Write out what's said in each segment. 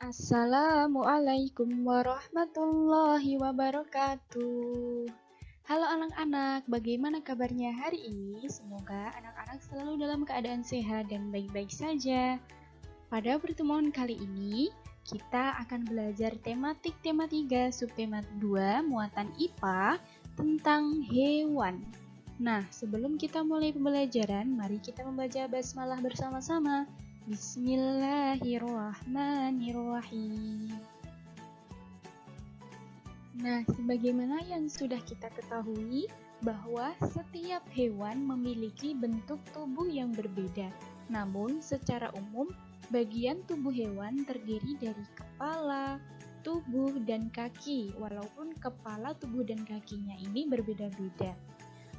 Assalamualaikum warahmatullahi wabarakatuh. Halo anak-anak, bagaimana kabarnya hari ini? Semoga anak-anak selalu dalam keadaan sehat dan baik-baik saja. Pada pertemuan kali ini, kita akan belajar tematik tema 3, subtema 2, muatan IPA tentang hewan. Nah, sebelum kita mulai pembelajaran, mari kita membaca basmalah bersama-sama. Bismillahirrahmanirrahim. Nah, sebagaimana yang sudah kita ketahui bahwa setiap hewan memiliki bentuk tubuh yang berbeda. Namun, secara umum, bagian tubuh hewan terdiri dari kepala, tubuh, dan kaki, walaupun kepala, tubuh, dan kakinya ini berbeda-beda.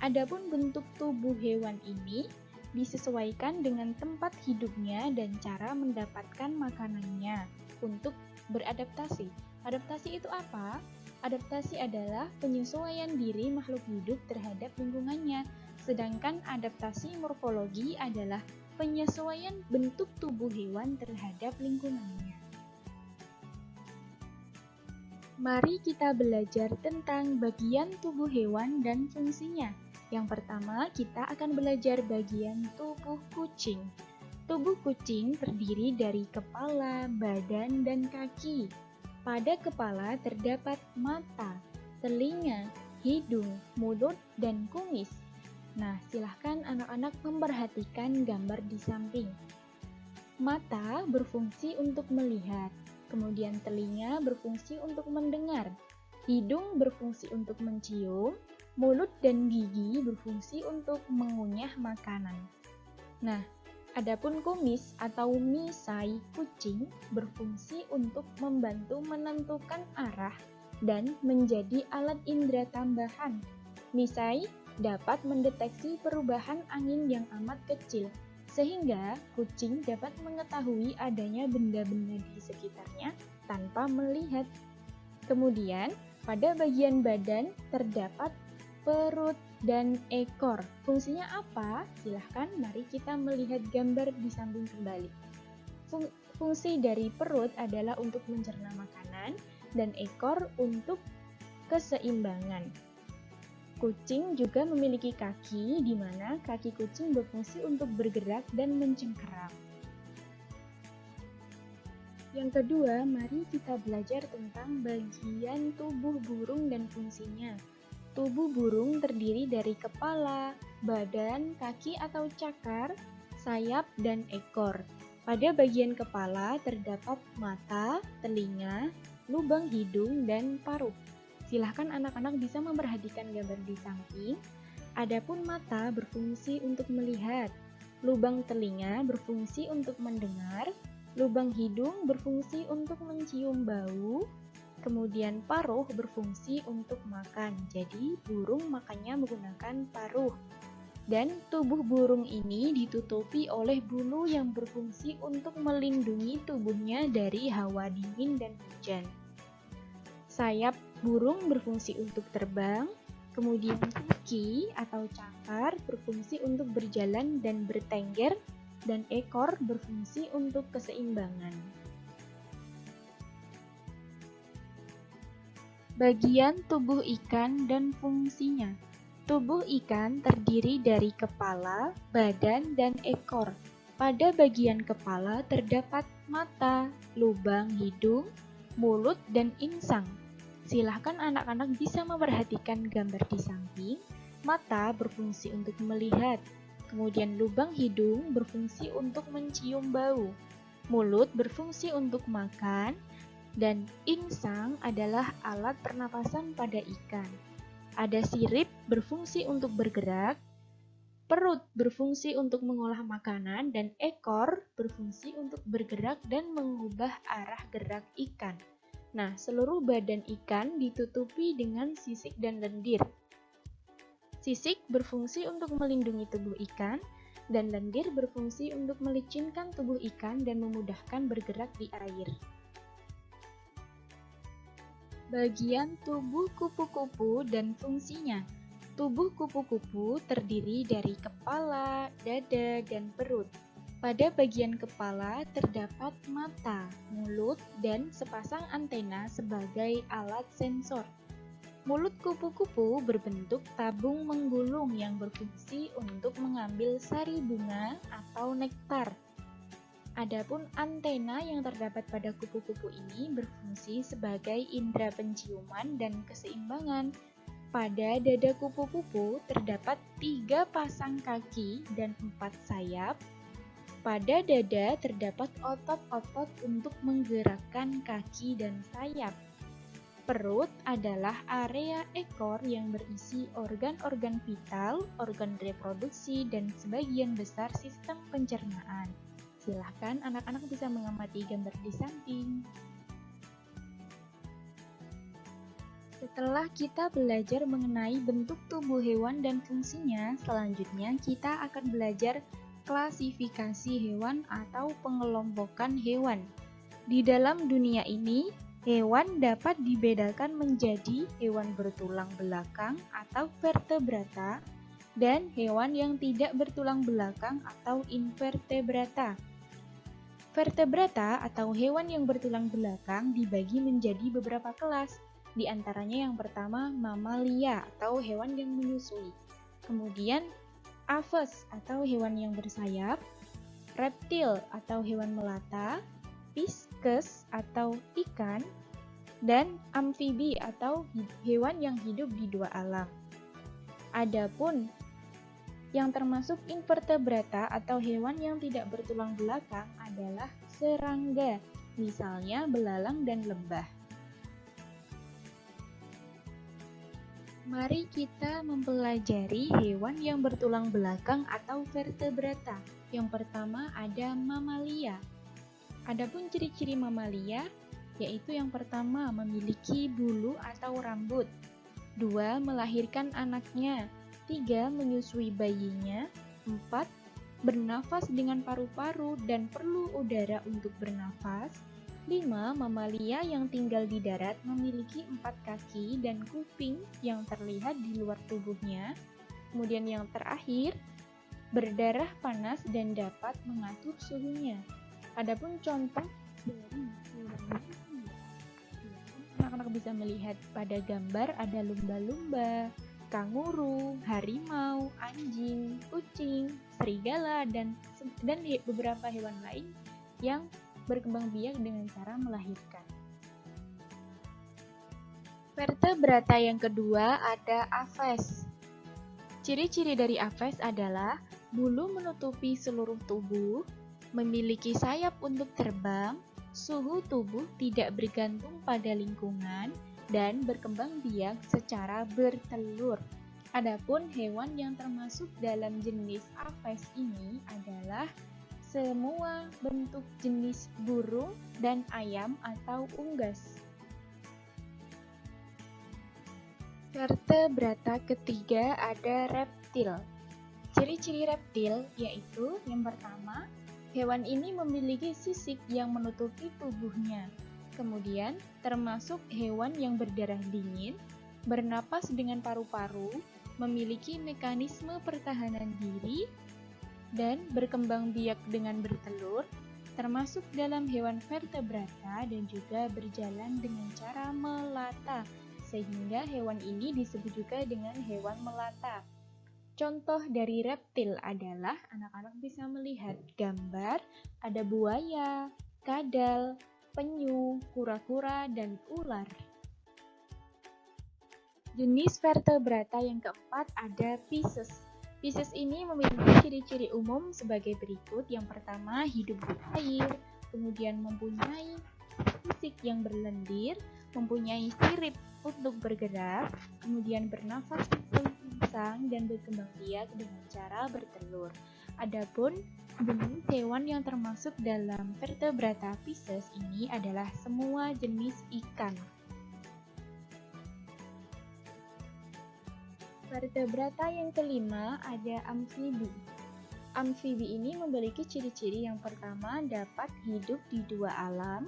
Adapun bentuk tubuh hewan ini disesuaikan dengan tempat hidupnya dan cara mendapatkan makanannya untuk beradaptasi. Adaptasi itu apa? Adaptasi adalah penyesuaian diri makhluk hidup terhadap lingkungannya, sedangkan adaptasi morfologi adalah penyesuaian bentuk tubuh hewan terhadap lingkungannya. Mari kita belajar tentang bagian tubuh hewan dan fungsinya. Yang pertama, kita akan belajar bagian tubuh kucing. Tubuh kucing terdiri dari kepala, badan, dan kaki. Pada kepala terdapat mata, telinga, hidung, mulut, dan kumis. Nah, silahkan anak-anak memperhatikan gambar di samping. Mata berfungsi untuk melihat, kemudian telinga berfungsi untuk mendengar, hidung berfungsi untuk mencium, mulut dan gigi berfungsi untuk mengunyah makanan. Nah, adapun kumis atau misai kucing berfungsi untuk membantu menentukan arah dan menjadi alat indera tambahan. Misai dapat mendeteksi perubahan angin yang amat kecil, sehingga kucing dapat mengetahui adanya benda-benda di sekitarnya tanpa melihat. Kemudian, pada bagian badan terdapat perut dan ekor. Fungsinya apa? Silahkan mari kita melihat gambar di samping kembali. Fungsi dari perut adalah untuk mencerna makanan dan ekor untuk keseimbangan. Kucing juga memiliki kaki, di mana kaki kucing berfungsi untuk bergerak dan mencengkeram. Yang kedua, mari kita belajar tentang bagian tubuh burung dan fungsinya. Tubuh burung terdiri dari kepala, badan, kaki atau cakar, sayap, dan ekor. Pada bagian kepala terdapat mata, telinga, lubang hidung, dan paruh. Silahkan anak-anak bisa memperhatikan gambar di samping. Adapun mata berfungsi untuk melihat, lubang telinga berfungsi untuk mendengar, lubang hidung berfungsi untuk mencium bau, kemudian paruh berfungsi untuk makan, jadi burung makannya menggunakan paruh. Dan tubuh burung ini ditutupi oleh bulu yang berfungsi untuk melindungi tubuhnya dari hawa dingin dan hujan. Sayap burung berfungsi untuk terbang, kemudian kaki atau cakar berfungsi untuk berjalan dan bertengger, dan ekor berfungsi untuk keseimbangan. Bagian tubuh ikan dan fungsinya. Tubuh ikan terdiri dari kepala, badan, dan ekor. Pada bagian kepala terdapat mata, lubang hidung, mulut, dan insang. Silahkan anak-anak bisa memperhatikan gambar di samping. Mata berfungsi untuk melihat, kemudian lubang hidung berfungsi untuk mencium bau, mulut berfungsi untuk makan, dan insang adalah alat pernapasan pada ikan. Ada sirip berfungsi untuk bergerak, perut berfungsi untuk mengolah makanan, dan ekor berfungsi untuk bergerak dan mengubah arah gerak ikan. Nah, seluruh badan ikan ditutupi dengan sisik dan lendir. Sisik berfungsi untuk melindungi tubuh ikan, dan lendir berfungsi untuk melicinkan tubuh ikan dan memudahkan bergerak di air. Bagian tubuh kupu-kupu dan fungsinya. Tubuh kupu-kupu terdiri dari kepala, dada, dan perut. Pada bagian kepala terdapat mata, mulut, dan sepasang antena sebagai alat sensor. Mulut kupu-kupu berbentuk tabung menggulung yang berfungsi untuk mengambil sari bunga atau nektar. Adapun antena yang terdapat pada kupu-kupu ini berfungsi sebagai indera penciuman dan keseimbangan. Pada dada kupu-kupu terdapat 3 pasang kaki dan 4 sayap. Pada dada terdapat otot-otot untuk menggerakkan kaki dan sayap. Perut adalah area ekor yang berisi organ-organ vital, organ reproduksi, dan sebagian besar sistem pencernaan. Silahkan anak-anak bisa mengamati gambar di samping. Setelah kita belajar mengenai bentuk tubuh hewan dan fungsinya, selanjutnya kita akan belajar klasifikasi hewan atau pengelompokan hewan. Di dalam dunia ini, hewan dapat dibedakan menjadi hewan bertulang belakang atau vertebrata dan hewan yang tidak bertulang belakang atau invertebrata. Vertebrata atau hewan yang bertulang belakang dibagi menjadi beberapa kelas. Di antaranya yang pertama mamalia atau hewan yang menyusui. Kemudian aves atau hewan yang bersayap, reptil atau hewan melata, pisces atau ikan, dan amfibi atau hewan yang hidup di dua alam. Adapun yang termasuk invertebrata atau hewan yang tidak bertulang belakang adalah serangga, misalnya belalang dan lebah. Mari kita mempelajari hewan yang bertulang belakang atau vertebrata. Yang pertama ada mamalia. Adapun ciri-ciri mamalia, yaitu yang pertama memiliki bulu atau rambut, 2 melahirkan anaknya, 3 menyusui bayinya, 4 bernafas dengan paru-paru dan perlu udara untuk bernafas, 5. Mamalia yang tinggal di darat memiliki 4 kaki dan kuping yang terlihat di luar tubuhnya. Kemudian yang terakhir, berdarah panas dan dapat mengatur suhunya. Adapun contoh dari hewan ini, anak-anak bisa melihat pada gambar ada lumba-lumba, kanguru, harimau, anjing, kucing, serigala, dan beberapa hewan lain yang berkembang biak dengan cara melahirkan. Vertebrata yang kedua ada aves. Ciri-ciri dari aves adalah bulu menutupi seluruh tubuh, memiliki sayap untuk terbang, suhu tubuh tidak bergantung pada lingkungan, dan berkembang biak secara bertelur. Adapun hewan yang termasuk dalam jenis aves ini adalah semua bentuk jenis burung dan ayam atau unggas. Vertebrata ketiga ada reptil. Ciri-ciri reptil yaitu yang pertama, hewan ini memiliki sisik yang menutupi tubuhnya. Kemudian, termasuk hewan yang berdarah dingin, bernapas dengan paru-paru, memiliki mekanisme pertahanan diri, dan berkembang biak dengan bertelur, termasuk dalam hewan vertebrata dan juga berjalan dengan cara melata, sehingga hewan ini disebut juga dengan hewan melata. Contoh dari reptil adalah anak-anak bisa melihat gambar ada buaya, kadal, penyu, kura-kura, dan ular. Jenis vertebrata yang keempat ada pisces. Pisces ini memiliki ciri-ciri umum sebagai berikut. Yang pertama, hidup di air, kemudian mempunyai fisik yang berlendir, mempunyai sirip untuk bergerak, kemudian bernafas melalui insang dan berkembang biak dengan cara bertelur. Adapun jenis hewan yang termasuk dalam vertebrata Pisces ini adalah semua jenis ikan. Vertebrata yang kelima ada amfibi. Amfibi ini memiliki ciri-ciri yang pertama dapat hidup di dua alam,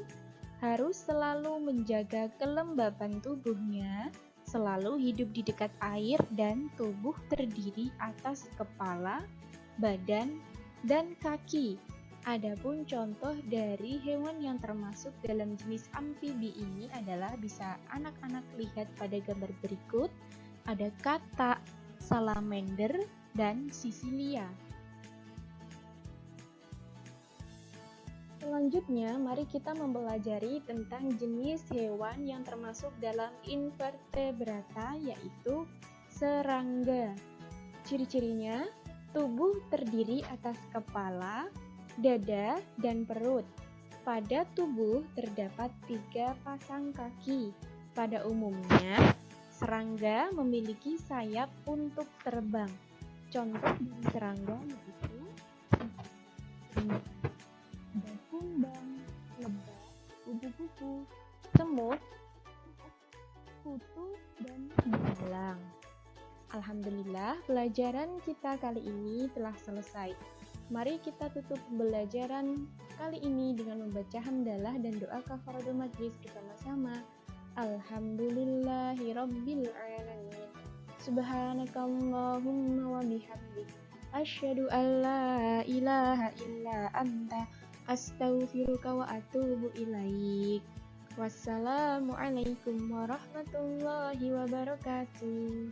harus selalu menjaga kelembapan tubuhnya, selalu hidup di dekat air dan tubuh terdiri atas kepala, badan, dan kaki. Adapun contoh dari hewan yang termasuk dalam jenis amfibi ini adalah bisa anak-anak lihat pada gambar berikut. Ada katak, salamander, dan sisilia. Selanjutnya, mari kita mempelajari tentang jenis hewan yang termasuk dalam invertebrata, yaitu serangga. Ciri-cirinya, tubuh terdiri atas kepala, dada, dan perut. Pada tubuh terdapat 3 pasang kaki. Pada umumnya, serangga memiliki sayap untuk terbang. Contoh dari serangga yaitu ada kumbang, lebah, kupu-kupu, semut, kutu, dan belalang. Alhamdulillah, pelajaran kita kali ini telah selesai. Mari kita tutup pembelajaran kali ini dengan membaca hamdalah dan doa kafaratul majlis bersama-sama. Alhamdulillahirabbil alamin. Subhanakallahumma wa bihamdik, asyhadu an la ilaha illa anta, astaghfiruka wa atubu ilaik. Wassalamualaikum warahmatullahi wabarakatuh.